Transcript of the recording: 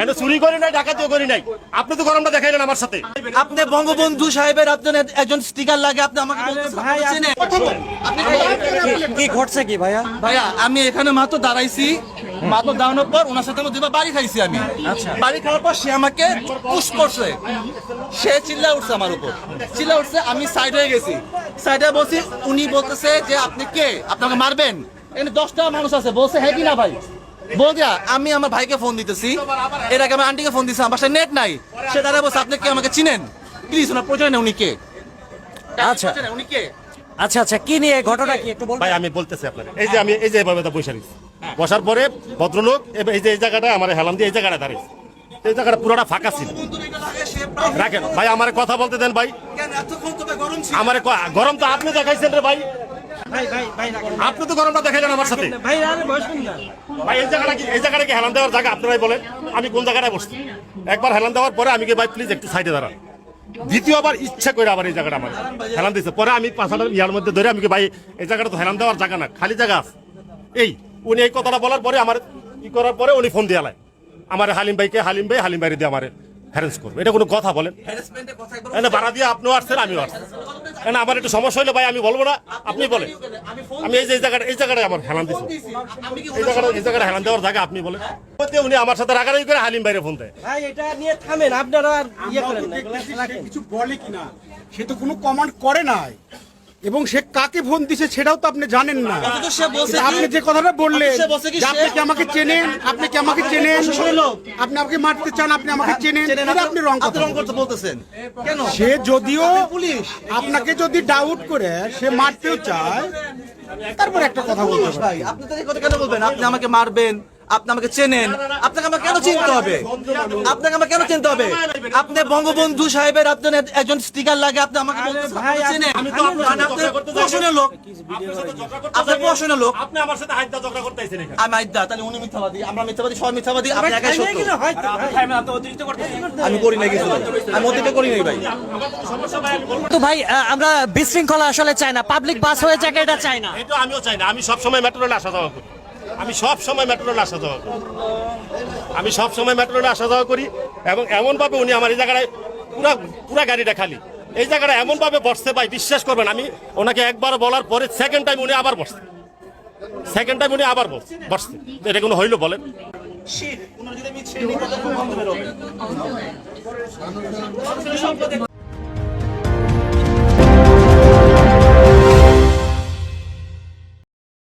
এটা চুরি করি নাই, ডাকাতিও করি নাই। আপনি তো গরমটা দেখাইলেন আমার সাথে। আপনি বঙ্গবন্ধু সাহেবের আপনার একজন স্টিকার লাগে, আপনি আমাকে কি ঘটছে কি ভাইয়া? ভাইয়া আমি এখানে মাত্র দাঁড়াইছি, মাত্র দাঁড়ানোর পর ওনার সাথে আমার দুবার বাড়ি খাইছি আমি। বাড়ি খাওয়ার পর সে আমাকে পুশ করছে, সে চিল্লা উঠছে আমার উপর, চিল্লা উঠছে। আমি সাইড হয়ে গেছি, সাইডে বসি। উনি বলতেছে যে আপনি কে, আপনাকে মারবেন। এখানে 10টা মানুষ আছে, বলছে হ্যাঁ কি না ভাই বলদিয়া। আমি আমার ভাইকে ফোন দিতেছি, এর আগে আমার আন্টিকে ফোন দিছি, আমার বাসায় নেট নাই। সে দাঁড়ায় বলছে আপনি কে, আমাকে চিনেন প্লিজ, ওনার পরিচয় নেই, উনি কে। আচ্ছা উনি কে? আচ্ছা আচ্ছা, কি নিয়ে ঘটনা কি একটু বলবেন? ভাই আমি বলতেছি আপনাকে, এই যে আমি এই যে এভাবে বসে রয়েছি, বসার পরে ভদ্রলোক এই যে এই জায়গাটা আমার হেলাম দিয়ে এই জায়গাটা দাঁড়িয়েছে, এই জায়গাটা পুরোটা ফাঁকা ছিল। রাখেন ভাই, আমার কথা বলতে দেন ভাই। আমার গরম তো আপনি দেখাইছেন রে ভাই, আপনি তো গরমটা দেখাইলেন আমার সাথে। ভাই এই জায়গাটা কি, এই জায়গাটা কি হেলান দেওয়ার জায়গা? আপনারাই বলেন আমি কোন জায়গাটায় বসছি। একবার হেলান দেওয়ার পরে আমি কি ভাই প্লিজ একটু সাইডে দাঁড়ান। দ্বিতীয়বার ইচ্ছা করে আবার এই জায়গাটা আমার হেলান দিয়েছে। পরে আমি 5 ইয়ার মধ্যে ধরে আমি কি ভাই এই জায়গাটা তো হেলান দেওয়ার জায়গা না, খালি জায়গা আছে। এই উনি এই কথাটা বলার পরে আমার ই করার পরে উনি ফোন দিয়ে আমার হালিম ভাইকে, হালিম ভাই দিয়ে আমার হ্যারেন্স করবে। এটা কোনো কথা বলেন? ভাড়া দিয়ে আপনিও আসছেন, আমিও আসছি। আমার একটু সমস্যা হলে ভাই আমি বলবো না, আপনি বলেন। আমি এই যে এই জায়গাটায় আমার হেলান দিচ্ছি, এই জায়গাটা হেলান দেওয়ার জায়গা আপনি বলেন। উনি আমার সাথে রাগারাগি করে হালিম ভাইরে ফোন দেয়। ভাই এটা নিয়ে থামেন, আপনারা আর ইয়ে করেন না, কিছু বলে কিনা সে তো কোনো কমান্ড করে নাই, এবং সে কাকে ফোন দিছে সেটাও তো আপনি জানেন না। আপনি যে কথাটা বললেন যে আপনি কি আমাকে চেনেন, আপনি কি আমাকে চেনেন, আপনি আমাকে মারতে চান, আপনি আমাকে চেনেন, এটা আপনি রং কথা বলতেছেন কেন? সে যদিও আপনাকে যদি ডাউট করে সে মারতেও চায়, তারপর একটা কথা বলতে ভাই আপনি তো এই কথা কেন বলবেন? আপনি আমাকে মারবেন, আপনি আমাকে চেনেন, আপনাকে আমাকে কেন চিনতে হবে? আপনাকে আমাকে কেন চিনতে হবে? আপনি বঙ্গবন্ধু সাহেবের আপনার একজন স্টিকার লাগে, আপনি আমাকে চেনেন। আমি তো আপনার প্রশ্নের লোক, আপনার প্রশ্নের লোক। আপনি আমার সাথে হাইদা ঝগড়া করতে আইছেন এখানে। আমি আইদা, তাহলে উনি মিথ্যাবাদী, আমরা মিথ্যাবাদী, সব মিথ্যাবাদী, আপনি একাই সত্য। আমি করি না কিছু, আমি অতিরিক্ত করি নাই ভাই। তো ভাই আমরা বিশৃঙ্খলা আসলে চাই না, পাবলিক বাস হয়ে যাক এটা চাই না। এটা আমিও চাই না। আমি সব সময় মেট্রো রেলে আসা যাওয়া করি, আমি সব সময় মেট্রো রেলে আসা যাওয়া করি, আমি সব সময় মেট্রো রেলে আসা যাওয়া করি। এবং এমন ভাবে উনি আমার এই জায়গায় পুরা গাড়িটা খালি, এই জায়গাটা এমন ভাবে বসছে ভাই বিশ্বাস করবেন। আমি ওনাকে একবার বলার পরে সেকেন্ড টাইম উনি আবার বসছে, সেকেন্ড টাইম উনি আবার বসছে। এটা কোনো হইলো বলেন?